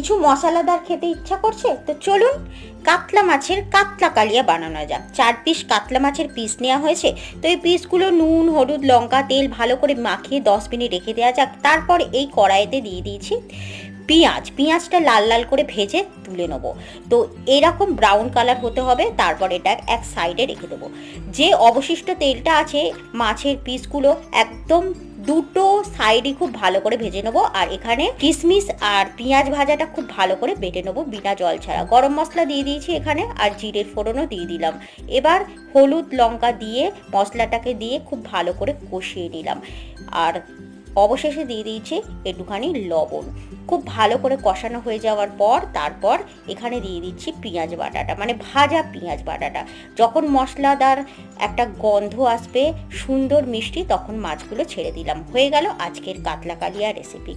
কিছু মশলাদার খেতে ইচ্ছা করছে, তো চলুন কাতলা মাছের কাতলা কালিয়া বানানো যাক। 4 পিস কাতলা মাছের পিস নেওয়া হয়েছে। তো এই পিসগুলো নুন, হলুদ, লঙ্কা, তেল ভালো করে মাখিয়ে 10 মিনিট রেখে দেওয়া যাক। তারপর এই কড়াইতে দিয়ে দিয়েছি পেঁয়াজটা লাল লাল করে ভেজে তুলে নেব। তো এরকম ব্রাউন কালার হতে হবে। তারপর এটা এক সাইডে রেখে দেবো। যে অবশিষ্ট তেলটা আছে, মাছের পিসগুলো একদম দুটো সাইডই খুব ভালো করে ভেজে নেবো। আর এখানে কিশমিশ আর পেঁয়াজ ভাজাটা খুব ভালো করে বেটে নেবো বিনা জল ছাড়া। গরম মশলা দিয়ে দিয়েছি এখানে, আর জিরের ফোড়নও দিয়ে দিলাম। এবার হলুদ লঙ্কা দিয়ে মশলাটাকে দিয়ে খুব ভালো করে কষিয়ে নিলাম। আর অবশেষে দিয়ে দিয়েছি একটুখানি লবণ। খুব ভালো করে কষানো হয়ে যাওয়ার পর তারপর এখানে দিয়ে দিচ্ছি পেঁয়াজ বাটাটা, মানে ভাজা পেঁয়াজ বাটাটা। যখন মশলাদার একটা গন্ধ আসবে সুন্দর মিষ্টি, তখন মাছগুলো ছেড়ে দিলাম। হয়ে গেল আজকের কাতলা কালিয়া রেসিপি।